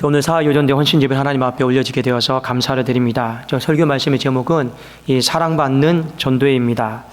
오늘 사요전대 헌신예배 하나님 앞에 올려지게 되어서 감사를 드립니다. 저 설교 말씀의 제목은 이 사랑받는 전도회입니다.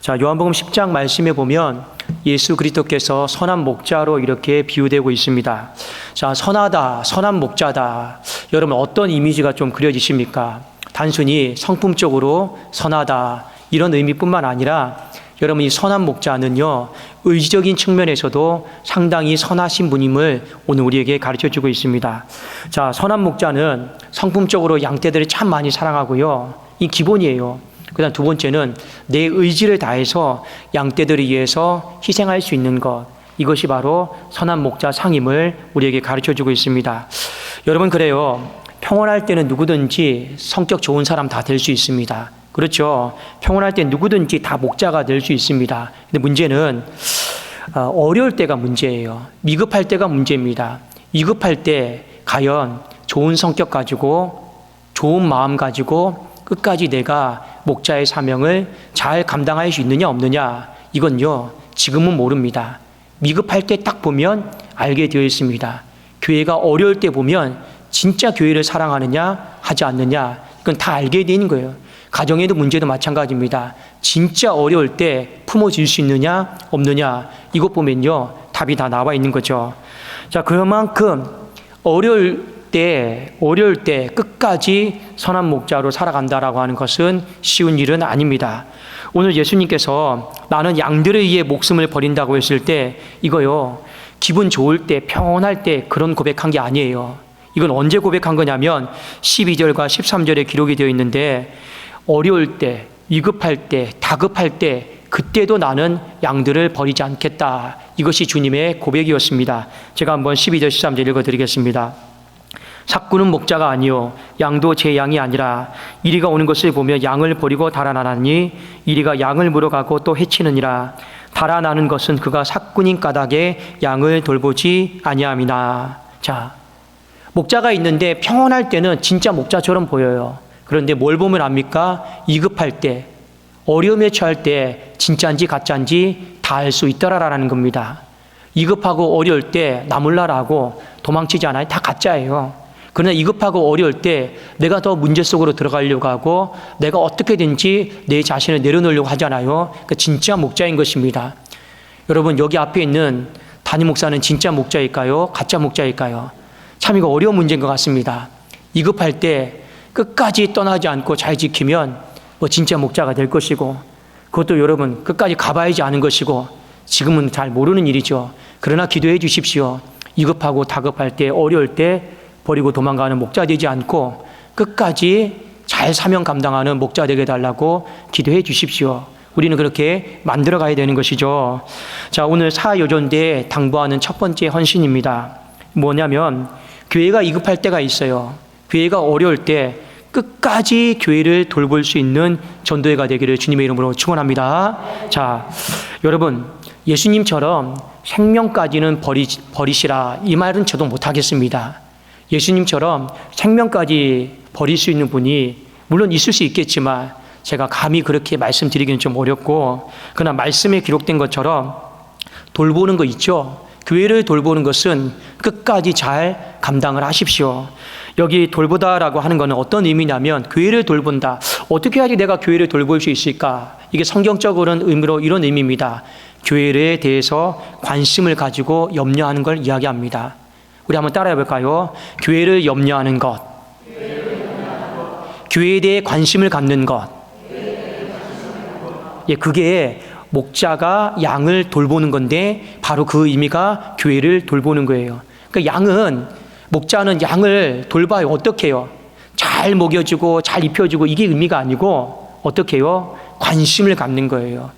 자, 요한복음 10장 말씀에 보면 예수 그리스도께서 선한 목자로 이렇게 비유되고 있습니다. 자, 선하다, 선한 목자다. 여러분 어떤 이미지가 좀 그려지십니까? 단순히 성품적으로 선하다 이런 의미뿐만 아니라 여러분 이 선한 목자는요 의지적인 측면에서도 상당히 선하신 분임을 오늘 우리에게 가르쳐주고 있습니다. 자, 선한 목자는 성품적으로 양떼들을 참 많이 사랑하고요, 이 기본이에요. 그 다음 두 번째는 내 의지를 다해서 양떼들을 위해서 희생할 수 있는 것, 이것이 바로 선한 목자 상임을 우리에게 가르쳐주고 있습니다. 여러분 그래요, 평온할 때는 누구든지 성격 좋은 사람 다 될 수 있습니다. 그렇죠. 평온할 때 누구든지 다 목자가 될 수 있습니다. 근데 문제는 어려울 때가 문제예요. 미급할 때가 문제입니다. 위급할 때 과연 좋은 성격 가지고 좋은 마음 가지고 끝까지 내가 목자의 사명을 잘 감당할 수 있느냐 없느냐, 이건요 지금은 모릅니다. 미급할 때 딱 보면 알게 되어 있습니다. 교회가 어려울 때 보면 진짜 교회를 사랑하느냐 하지 않느냐, 이건 다 알게 되는 거예요. 가정에도 문제도 마찬가지입니다. 진짜 어려울 때 품어줄 수 있느냐 없느냐, 이것 보면요 답이 다 나와 있는 거죠. 자, 그만큼 어려울 때 끝까지 선한 목자로 살아간다라고 하는 것은 쉬운 일은 아닙니다. 오늘 예수님께서 나는 양들을 위해 목숨을 버린다고 했을 때 이거요 기분 좋을 때 평온할 때 그런 고백한 게 아니에요. 이건 언제 고백한 거냐면 12절과 13절에 기록이 되어 있는데, 어려울 때, 위급할 때, 다급할 때 그때도 나는 양들을 버리지 않겠다, 이것이 주님의 고백이었습니다. 제가 한번 12절 13절 읽어드리겠습니다. 삭구는 목자가 아니요 양도 제 양이 아니라 이리가 오는 것을 보며 양을 버리고 달아나나니 이리가 양을 물어가고 또 해치느니라. 달아나는 것은 그가 삭군인 까닭에 양을 돌보지 아니함이나. 자, 목자가 있는데 평온할 때는 진짜 목자처럼 보여요. 그런데 뭘 보면 압니까? 위급할 때, 어려움에 처할 때 진짜인지 가짜인지 다 알 수 있더라라는 겁니다. 위급하고 어려울 때 나 몰라라고 도망치지 않아요. 다 가짜예요. 그러나 위급하고 어려울 때 내가 더 문제 속으로 들어가려고 하고 내가 어떻게든지 내 자신을 내려놓으려고 하잖아요. 그 진짜 목자인 것입니다. 여러분 여기 앞에 있는 담임 목사는 진짜 목자일까요? 가짜 목자일까요? 참 이거 어려운 문제인 것 같습니다. 위급할 때 끝까지 떠나지 않고 잘 지키면 진짜 목자가 될 것이고, 그것도 여러분 끝까지 가봐야지 아는 것이고, 지금은 잘 모르는 일이죠. 그러나 기도해 주십시오. 위급하고 다급할 때, 어려울 때 버리고 도망가는 목자 되지 않고 끝까지 잘 사명 감당하는 목자 되게 달라고 기도해 주십시오. 우리는 그렇게 만들어 가야 되는 것이죠. 자, 오늘 사요전대에 당부하는 첫 번째 헌신입니다. 뭐냐면 교회가 위급할 때가 있어요. 교회가 어려울 때 끝까지 교회를 돌볼 수 있는 전도회가 되기를 주님의 이름으로 축원합니다. 자, 여러분 예수님처럼 생명까지는 버리시라, 이 말은 저도 못하겠습니다. 예수님처럼 생명까지 버릴 수 있는 분이 물론 있을 수 있겠지만 제가 감히 그렇게 말씀드리기는 좀 어렵고, 그러나 말씀에 기록된 것처럼 돌보는 거 있죠. 교회를 돌보는 것은 끝까지 잘 감당을 하십시오. 여기 돌보다라고 하는 것은 어떤 의미냐면 교회를 돌본다. 어떻게 해야지 내가 교회를 돌볼 수 있을까? 이게 성경적으로는 의미로 이런 의미입니다. 교회에 대해서 관심을 가지고 염려하는 걸 이야기합니다. 우리 한번 따라해 볼까요? 교회를 염려하는 것, 교회에 대해 관심을 갖는 것. 예, 그게 목자가 양을 돌보는 건데 바로 그 의미가 교회를 돌보는 거예요. 그러니까 목자는 양을 돌봐요. 어떻게 해요? 잘 먹여주고 잘 입혀주고, 이게 의미가 아니고 어떻게 해요? 관심을 갖는 거예요.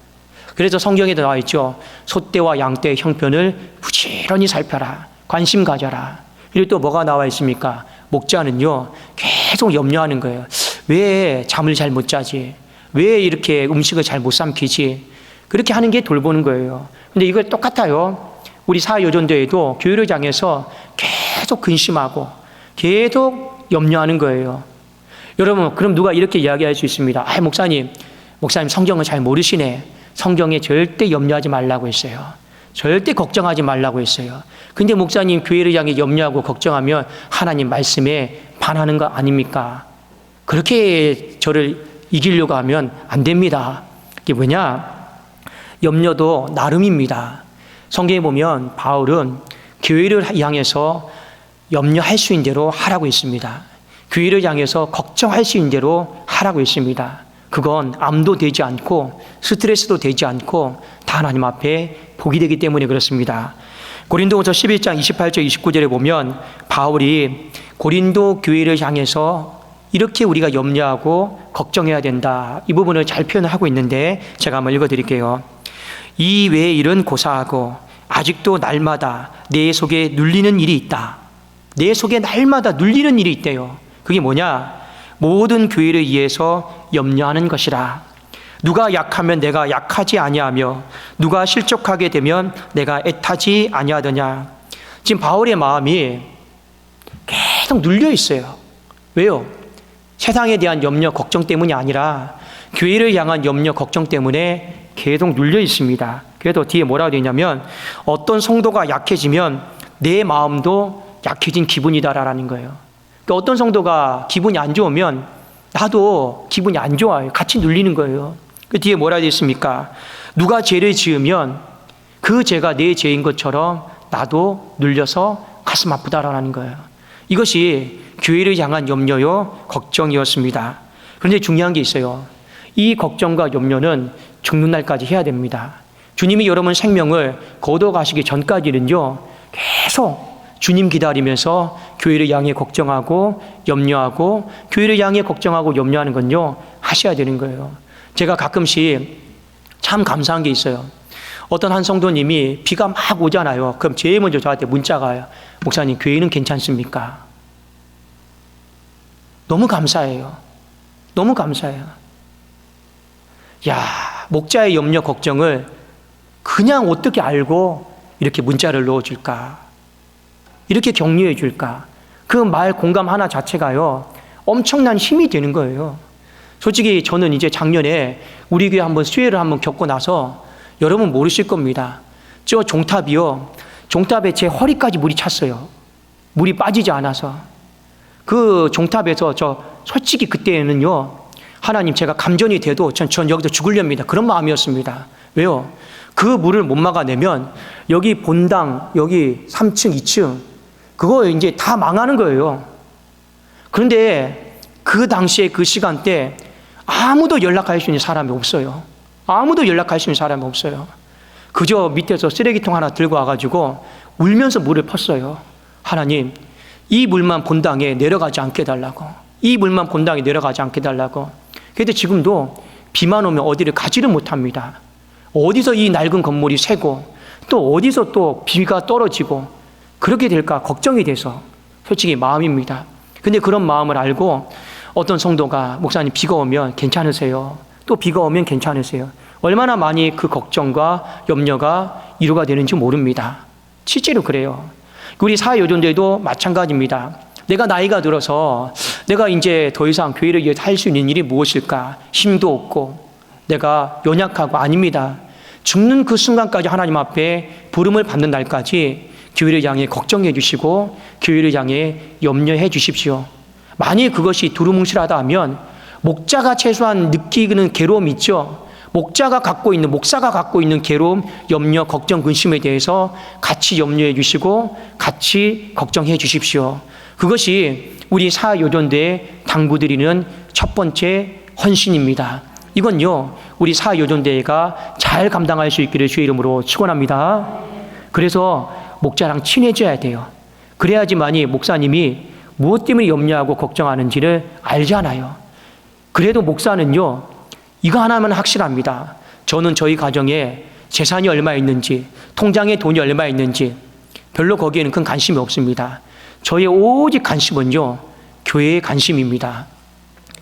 그래서 성경에도 나와 있죠. 소떼와 양떼의 형편을 부지런히 살펴라. 관심 가져라. 그리고 또 뭐가 나와 있습니까? 목자는요 계속 염려하는 거예요. 왜 잠을 잘 못 자지? 왜 이렇게 음식을 잘 못 삼키지? 그렇게 하는 게 돌보는 거예요. 근데 이거 똑같아요. 우리 사요전도에도 교회를 향해서 계속 근심하고 계속 염려하는 거예요. 여러분 그럼 누가 이렇게 이야기할 수 있습니다. 목사님 성경을 잘 모르시네. 성경에 절대 염려하지 말라고 했어요. 절대 걱정하지 말라고 했어요. 근데 목사님 교회를 향해 염려하고 걱정하면 하나님 말씀에 반하는 거 아닙니까? 그렇게 저를 이기려고 하면 안 됩니다. 이게 뭐냐? 염려도 나름입니다. 성경에 보면 바울은 교회를 향해서 염려할 수 있는 대로 하라고 했습니다. 교회를 향해서 걱정할 수 있는 대로 하라고 했습니다. 그건 암도 되지 않고 스트레스도 되지 않고 다 하나님 앞에 복이 되기 때문에 그렇습니다. 고린도후서 11장 28절 29절에 보면 바울이 고린도 교회를 향해서 이렇게 우리가 염려하고 걱정해야 된다, 이 부분을 잘 표현을 하고 있는데 제가 한번 읽어드릴게요. 이 외의 일은 고사하고 아직도 날마다 내 속에 눌리는 일이 있다. 내 속에 날마다 눌리는 일이 있대요. 그게 뭐냐? 모든 교회를 위해서 염려하는 것이라. 누가 약하면 내가 약하지 아니하며 누가 실족하게 되면 내가 애타지 아니하더냐. 지금 바울의 마음이 계속 눌려 있어요. 왜요? 세상에 대한 염려 걱정 때문이 아니라 교회를 향한 염려 걱정 때문에 계속 눌려 있습니다. 그래도 뒤에 뭐라고 되어 있냐면 어떤 성도가 약해지면 내 마음도 약해진 기분이다라는 거예요. 또 어떤 성도가 기분이 안 좋으면 나도 기분이 안 좋아요. 같이 눌리는 거예요. 그 뒤에 뭐라 되어 있습니까? 누가 죄를 지으면 그 죄가 내 죄인 것처럼 나도 눌려서 가슴 아프다라는 거예요. 이것이 교회를 향한 염려요, 걱정이었습니다. 그런데 중요한 게 있어요. 이 걱정과 염려는 죽는 날까지 해야 됩니다. 주님이 여러분 생명을 거둬가시기 전까지는요, 계속 주님 기다리면서 교회를 향해 걱정하고 염려하고 교회를 향해 걱정하고 염려하는 건요, 하셔야 되는 거예요. 제가 가끔씩 참 감사한 게 있어요. 어떤 한 성도님이 비가 막 오잖아요. 그럼 제일 먼저 저한테 문자가 와요. 목사님, 교회는 괜찮습니까? 너무 감사해요. 너무 감사해요. 야, 목자의 염려 걱정을 그냥 어떻게 알고 이렇게 문자를 넣어줄까? 이렇게 격려해 줄까? 그 말 공감 하나 자체가요, 엄청난 힘이 되는 거예요. 솔직히 저는 이제 작년에 우리 교회 한번 수혜를 한번 겪고 나서 여러분 모르실 겁니다. 저 종탑이요, 종탑에 제 허리까지 물이 찼어요. 물이 빠지지 않아서. 그 종탑에서 저 솔직히 그때는요, 하나님 제가 감전이 돼도 전 여기서 죽으렵니다. 그런 마음이었습니다. 왜요? 그 물을 못 막아내면 여기 본당, 여기 3층, 2층 그거 이제 다 망하는 거예요. 그런데 그 당시에 그 시간대 아무도 연락할 수 있는 사람이 없어요. 아무도 연락할 수 있는 사람이 없어요. 그저 밑에서 쓰레기통 하나 들고 와가지고 울면서 물을 펐어요. 하나님, 이 물만 본당에 내려가지 않게 해달라고. 이 물만 본당에 내려가지 않게 해달라고. 그런데 지금도 비만 오면 어디를 가지를 못합니다. 어디서 이 낡은 건물이 새고 또 어디서 또 비가 떨어지고 그렇게 될까 걱정이 돼서 솔직히 마음입니다. 근데 그런 마음을 알고 어떤 성도가 목사님 비가 오면 괜찮으세요? 또 비가 오면 괜찮으세요? 얼마나 많이 그 걱정과 염려가 위로가 되는지 모릅니다. 실제로 그래요. 우리 사회요전들도 마찬가지입니다. 내가 나이가 들어서 내가 이제 더 이상 교회를 위해 할 수 있는 일이 무엇일까? 힘도 없고 내가 연약하고 아닙니다. 죽는 그 순간까지 하나님 앞에 부름을 받는 날까지 교회를 향해 걱정해 주시고 교회를 향해 염려해 주십시오. 만일 그것이 두루뭉실하다 하면 목자가 최소한 느끼는 괴로움이 있죠. 목사가 갖고 있는 괴로움, 염려, 걱정, 근심에 대해서 같이 염려해 주시고 같이 걱정해 주십시오. 그것이 우리 사요전대에 당부드리는 첫 번째 헌신입니다. 이건요, 우리 사요전대회가 잘 감당할 수 있기를 주의 이름으로 축원합니다. 그래서 목자랑 친해져야 돼요. 그래야지만이 목사님이 무엇 때문에 염려하고 걱정하는지를 알잖아요. 그래도 목사는요, 이거 하나만 확실합니다. 저는 저희 가정에 재산이 얼마 있는지, 통장에 돈이 얼마 있는지 별로 거기에는 큰 관심이 없습니다. 저의 오직 관심은요, 교회의 관심입니다.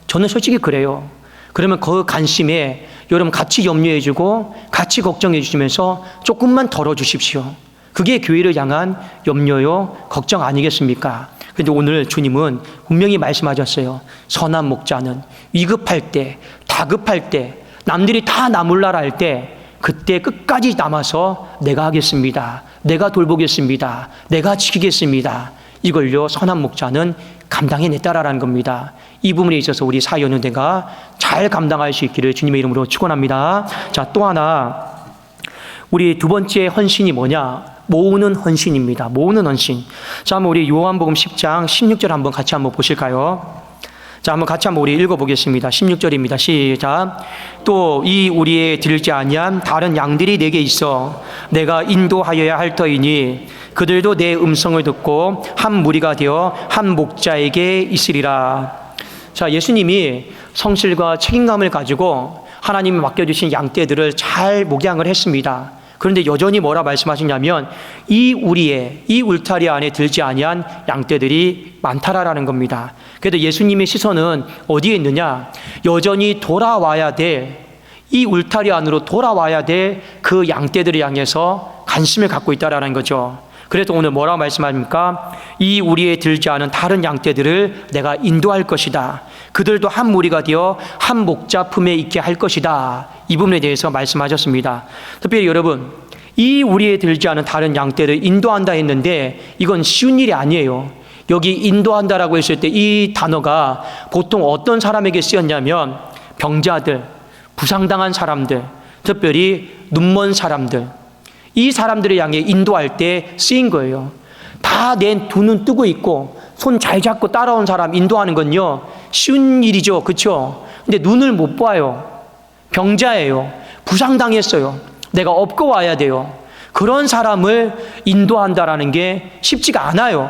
저는 솔직히 그래요. 그러면 그 관심에 여러분 같이 염려해주고 같이 걱정해주시면서 조금만 덜어주십시오. 그게 교회를 향한 염려요, 걱정 아니겠습니까? 그런데 오늘 주님은 분명히 말씀하셨어요. 선한 목자는 위급할 때, 다급할 때, 남들이 다 나 몰라라 할 때 그때 끝까지 남아서 내가 하겠습니다. 내가 돌보겠습니다. 내가 지키겠습니다. 이걸요 선한 목자는 감당해냈다라는 겁니다. 이 부분에 있어서 우리 사연은대가 잘 감당할 수 있기를 주님의 이름으로 축원합니다. 자, 또 하나 우리 두 번째 헌신이 뭐냐? 모으는 헌신입니다. 모으는 헌신. 자, 한번 우리 요한복음 10장 16절 한번 같이 한번 보실까요? 자, 한번 같이 한번 우리 읽어보겠습니다. 16절입니다. 시작. 또 이 우리의 들지 아니한 다른 양들이 내게 있어 내가 인도하여야 할 터이니 그들도 내 음성을 듣고 한 무리가 되어 한 목자에게 있으리라. 자, 예수님이 성실과 책임감을 가지고 하나님이 맡겨주신 양떼들을 잘 목양을 했습니다. 그런데 여전히 뭐라 말씀하시냐면 이 울타리 안에 들지 아니한 양떼들이 많다라는 겁니다. 그래도 예수님의 시선은 어디에 있느냐? 여전히 돌아와야 될, 이 울타리 안으로 돌아와야 될 그 양떼들을 향해서 관심을 갖고 있다라는 거죠. 그래서 오늘 뭐라고 말씀합니까? 이 우리에 들지 않은 다른 양떼들을 내가 인도할 것이다. 그들도 한 무리가 되어 한 목자 품에 있게 할 것이다. 이 부분에 대해서 말씀하셨습니다. 특별히 여러분, 이 우리에 들지 않은 다른 양떼를 인도한다 했는데 이건 쉬운 일이 아니에요. 여기 인도한다라고 했을 때 이 단어가 보통 어떤 사람에게 쓰였냐면 병자들, 부상당한 사람들, 특별히 눈먼 사람들, 이 사람들을 향해 인도할 때 쓰인 거예요. 다 내 두 눈 뜨고 있고 손 잘 잡고 따라온 사람 인도하는 건요 쉬운 일이죠. 그렇죠? 근데 눈을 못 봐요. 병자예요. 부상당했어요. 내가 업고 와야 돼요. 그런 사람을 인도한다라는 게 쉽지가 않아요.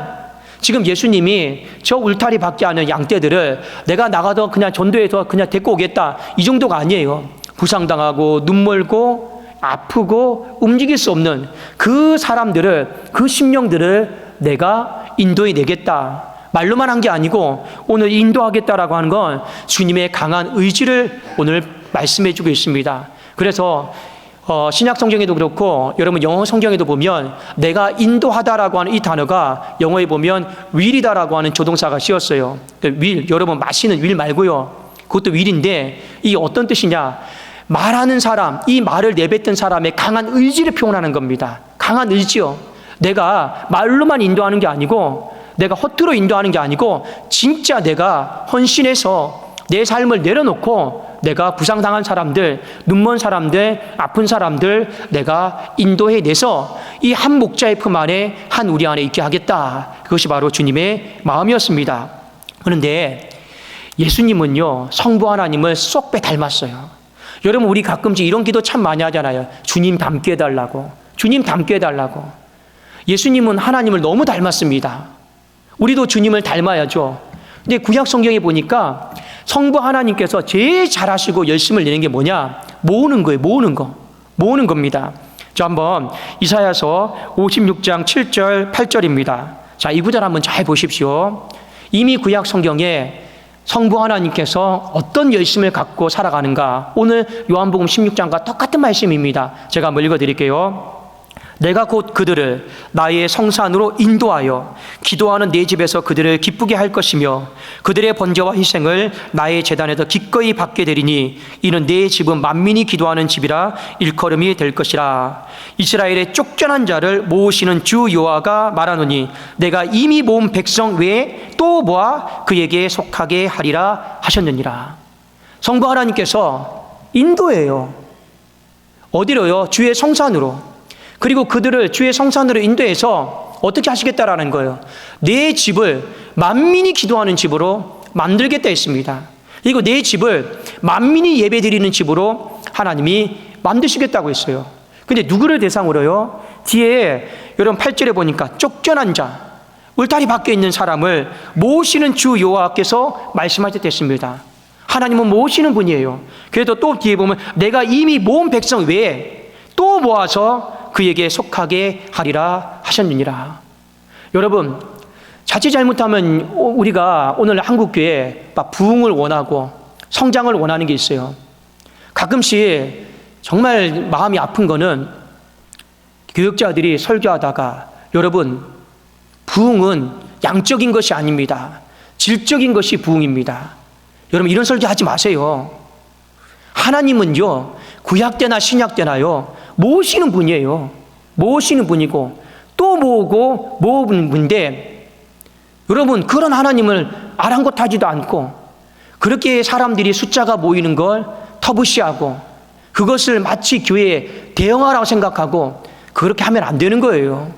지금 예수님이 저 울타리 밖에 하는 양떼들을 내가 나가서 그냥 전도해서 그냥 데리고 오겠다, 이 정도가 아니에요. 부상당하고 눈멀고 아프고 움직일 수 없는 그 사람들을, 그 심령들을 내가 인도해 내겠다. 말로만 한 게 아니고 오늘 인도하겠다라고 하는 건 주님의 강한 의지를 오늘 말씀해 주고 있습니다. 그래서 신약 성경에도 그렇고 여러분 영어 성경에도 보면 내가 인도하다라고 하는 이 단어가 영어에 보면 will이다라고 하는 조동사가 씌었어요. will, 여러분 마시는 will 말고요. 그것도 will인데 이게 어떤 뜻이냐? 말하는 사람, 이 말을 내뱉은 사람의 강한 의지를 표현하는 겁니다. 강한 의지요. 내가 말로만 인도하는 게 아니고 내가 허투루 인도하는 게 아니고 진짜 내가 헌신해서 내 삶을 내려놓고 내가 부상당한 사람들, 눈먼 사람들, 아픈 사람들 내가 인도해내서 이 한 목자의 품 안에 한 우리 안에 있게 하겠다. 그것이 바로 주님의 마음이었습니다. 그런데 예수님은요 성부 하나님을 쏙 빼닮았어요. 여러분 우리 가끔씩 이런 기도 참 많이 하잖아요. 주님 닮게 해달라고. 주님 닮게 해달라고. 예수님은 하나님을 너무 닮았습니다. 우리도 주님을 닮아야죠. 근데 구약 성경에 보니까 성부 하나님께서 제일 잘하시고 열심을 내는 게 뭐냐? 모으는 거예요. 모으는 겁니다. 자, 한번 이사야서 56장 7절 8절입니다. 자, 이 구절 한번 잘 보십시오. 이미 구약 성경에 성부 하나님께서 어떤 열심을 갖고 살아가는가, 오늘 요한복음 16장과 똑같은 말씀입니다. 제가 한번 읽어드릴게요. 내가 곧 그들을 나의 성산으로 인도하여 기도하는 내 집에서 그들을 기쁘게 할 것이며 그들의 번제와 희생을 나의 제단에서 기꺼이 받게 되리니 이는 내 집은 만민이 기도하는 집이라 일컬음이 될 것이라. 이스라엘의 쫓겨난 자를 모으시는 주 여호와가 말하노니 내가 이미 모은 백성 외에 또 모아 그에게 속하게 하리라 하셨느니라. 성부 하나님께서 인도해요. 어디로요? 주의 성산으로. 그리고 그들을 주의 성산으로 인도해서 어떻게 하시겠다라는 거예요. 내 집을 만민이 기도하는 집으로 만들겠다 했습니다. 그리고 내 집을 만민이 예배드리는 집으로 하나님이 만드시겠다고 했어요. 근데 누구를 대상으로요? 뒤에 여러분 8절에 보니까 쫓겨난 자, 울타리 밖에 있는 사람을 모으시는 주 여호와께서 말씀하실 때 했습니다. 하나님은 모으시는 분이에요. 그래도 또 뒤에 보면 내가 이미 모은 백성 외에 또 모아서 그에게 속하게 하리라 하셨느니라. 여러분, 자칫 잘못하면 우리가 오늘 한국교회 막 부흥을 원하고 성장을 원하는 게 있어요. 가끔씩 정말 마음이 아픈 거는 교역자들이 설교하다가 여러분, 부흥은 양적인 것이 아닙니다. 질적인 것이 부흥입니다. 여러분, 이런 설교 하지 마세요. 하나님은요 구약 때나 신약 때나요, 모으시는 분이에요. 모으시는 분이고 또 모으고 모으는 분인데, 여러분 그런 하나님을 아랑곳하지도 않고 그렇게 사람들이 숫자가 모이는 걸 터부시하고 그것을 마치 교회에 대응하라고 생각하고 그렇게 하면 안 되는 거예요.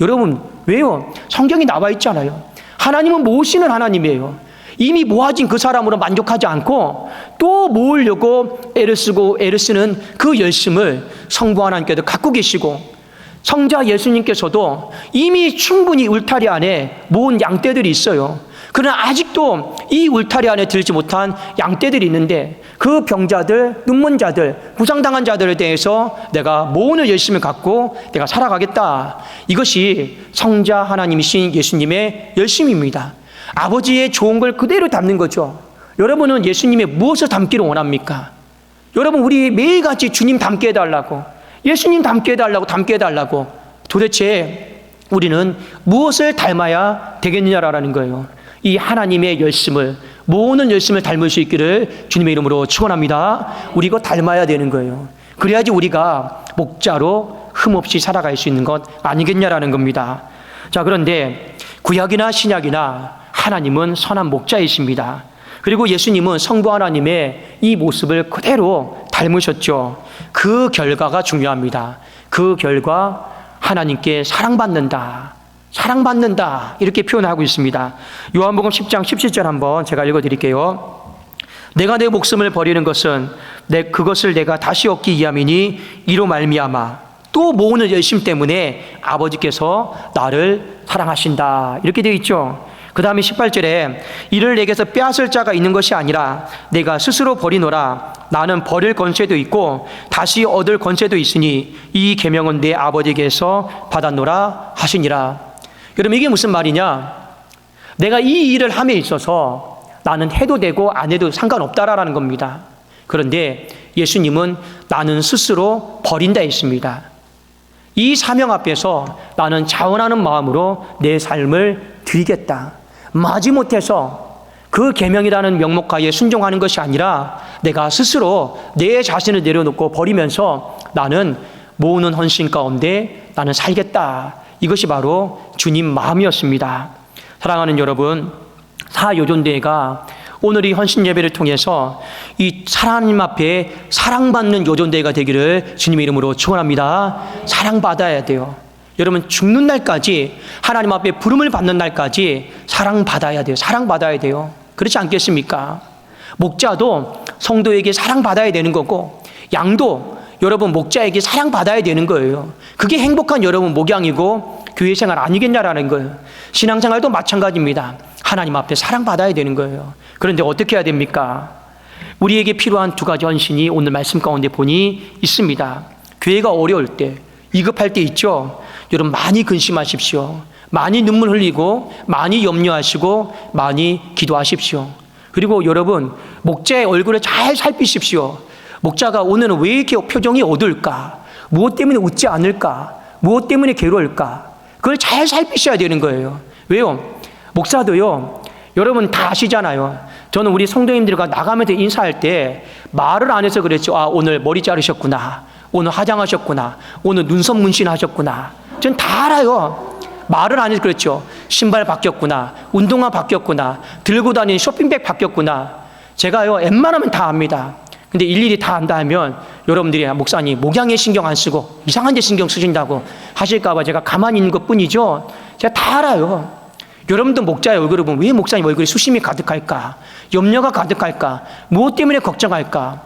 여러분 왜요? 성경이 나와 있잖아요. 하나님은 모으시는 하나님이에요. 이미 모아진 그 사람으로 만족하지 않고 또 모으려고 애를 쓰는 그 열심을 성부 하나님께도 갖고 계시고, 성자 예수님께서도 이미 충분히 울타리 안에 모은 양떼들이 있어요. 그러나 아직도 이 울타리 안에 들지 못한 양떼들이 있는데, 그 병자들, 눈먼 자들, 부상당한 자들에 대해서 내가 모으는 열심을 갖고 내가 살아가겠다. 이것이 성자 하나님이신 예수님의 열심입니다. 아버지의 좋은 걸 그대로 담는 거죠. 여러분은 예수님의 무엇을 담기를 원합니까? 여러분 우리 매일같이 주님 닮게 해달라고, 예수님 닮게 해달라고 도대체 우리는 무엇을 닮아야 되겠느냐라는 거예요. 이 하나님의 열심을, 모으는 열심을 닮을 수 있기를 주님의 이름으로 축원합니다. 우리 이거 닮아야 되는 거예요. 그래야지 우리가 목자로 흠없이 살아갈 수 있는 것 아니겠냐라는 겁니다. 자, 그런데 구약이나 신약이나 하나님은 선한 목자이십니다. 그리고 예수님은 성부 하나님의 이 모습을 그대로 닮으셨죠. 그 결과가 중요합니다. 그 결과, 하나님께 사랑받는다 이렇게 표현하고 있습니다. 요한복음 10장 17절 한번 제가 읽어드릴게요. 내가 내 목숨을 버리는 것은 그것을 내가 다시 얻기 위함이니 이로 말미암아 또 모으는 열심 때문에 아버지께서 나를 사랑하신다 이렇게 되어 있죠. 그 다음에 18절에 이를 내게서 빼앗을 자가 있는 것이 아니라 내가 스스로 버리노라. 나는 버릴 권세도 있고 다시 얻을 권세도 있으니 이 계명은 내 아버지께서 받았노라 하시니라. 여러분 이게 무슨 말이냐? 내가 이 일을 함에 있어서 나는 해도 되고 안 해도 상관없다라는 겁니다. 그런데 예수님은 나는 스스로 버린다 했습니다. 이 사명 앞에서 나는 자원하는 마음으로 내 삶을 드리겠다. 마지못해서 그 계명이라는 명목하에 순종하는 것이 아니라 내가 스스로 내 자신을 내려놓고 버리면서 나는 모으는 헌신 가운데 나는 살겠다. 이것이 바로 주님 마음이었습니다. 사랑하는 여러분, 사요존대회가 오늘 이 헌신 예배를 통해서 이 하나님 앞에 사랑받는 요존대회가 되기를 주님의 이름으로 축원합니다. 사랑받아야 돼요. 여러분 죽는 날까지, 하나님 앞에 부름을 받는 날까지 사랑받아야 돼요. 사랑받아야 돼요. 그렇지 않겠습니까? 목자도 성도에게 사랑받아야 되는 거고, 양도 여러분 목자에게 사랑받아야 되는 거예요. 그게 행복한 여러분 목양이고 교회 생활 아니겠냐라는 거예요. 신앙생활도 마찬가지입니다. 하나님 앞에 사랑받아야 되는 거예요. 그런데 어떻게 해야 됩니까? 우리에게 필요한 두 가지 헌신이 오늘 말씀 가운데 보니 있습니다. 교회가 어려울 때, 위급할 때 있죠. 여러분 많이 근심하십시오. 많이 눈물 흘리고 많이 염려하시고 많이 기도하십시오. 그리고 여러분 목자의 얼굴을 잘 살피십시오. 목자가 오늘은 왜 이렇게 표정이 어두울까? 무엇 때문에 웃지 않을까? 무엇 때문에 괴로울까? 그걸 잘 살피셔야 되는 거예요. 왜요? 목사도요, 여러분 다 아시잖아요. 저는 우리 성도님들과 나가면서 인사할 때 말을 안 해서 그랬죠. 오늘 머리 자르셨구나, 오늘 화장하셨구나, 오늘 눈썹 문신하셨구나. 전 다 알아요. 말을 안 해서 그랬죠. 신발 바뀌었구나, 운동화 바뀌었구나, 들고 다니는 쇼핑백 바뀌었구나. 제가요 웬만하면 다 압니다. 근데 일일이 다 안다 하면 여러분들이 목사님 목양에 신경 안 쓰고 이상한 데 신경 쓰신다고 하실까 봐 제가 가만히 있는 것 뿐이죠. 제가 다 알아요. 여러분도 목자의 얼굴을 보면 왜 목사님 얼굴에 수심이 가득할까? 염려가 가득할까? 무엇 때문에 걱정할까?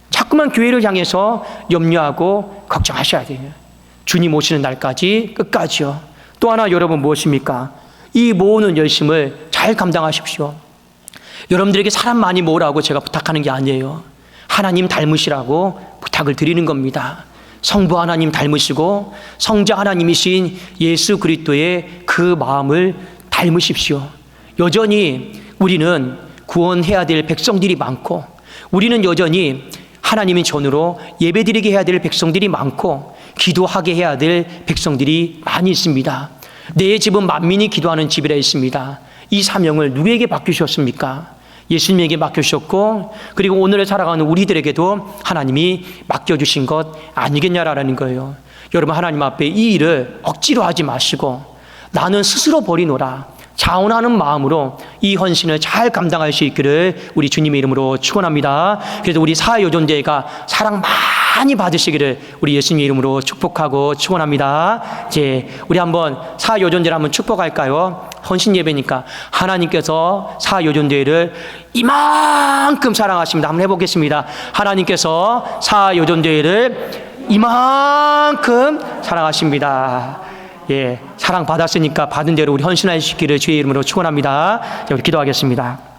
자꾸만 교회를 향해서 염려하고 걱정하셔야 돼요. 주님 오시는 날까지 끝까지요. 또 하나 여러분 무엇입니까? 이 모으는 열심을 잘 감당하십시오. 여러분들에게 사람 많이 모으라고 제가 부탁하는 게 아니에요. 하나님 닮으시라고 부탁을 드리는 겁니다. 성부 하나님 닮으시고 성자 하나님이신 예수 그리스도의 그 마음을 닮으십시오. 여전히 우리는 구원해야 될 백성들이 많고, 우리는 여전히 하나님의 전으로 예배드리게 해야 될 백성들이 많고, 기도하게 해야 될 백성들이 많이 있습니다. 내 집은 만민이 기도하는 집이라 했습니다. 이 사명을 누구에게 맡기셨습니까? 예수님에게 맡겨주셨고, 그리고 오늘을 살아가는 우리들에게도 하나님이 맡겨주신 것 아니겠냐라는 거예요. 여러분, 하나님 앞에 이 일을 억지로 하지 마시고 나는 스스로 버리노라 자원하는 마음으로 이 헌신을 잘 감당할 수 있기를 우리 주님의 이름으로 축원합니다. 그래서 우리 사요존제가 사랑 많이 받으시기를 우리 예수님의 이름으로 축복하고 축원합니다. 이제 우리 한번 사요존제를 한번 축복할까요? 헌신 예배니까 하나님께서 사요존제를 이만큼 사랑하십니다. 한번 해보겠습니다. 하나님께서 사요존제를 이만큼 사랑하십니다. 예, 사랑 받았으니까 받은 대로 우리 헌신할 수 있기를 주의 이름으로 축원합니다. 우리 기도하겠습니다.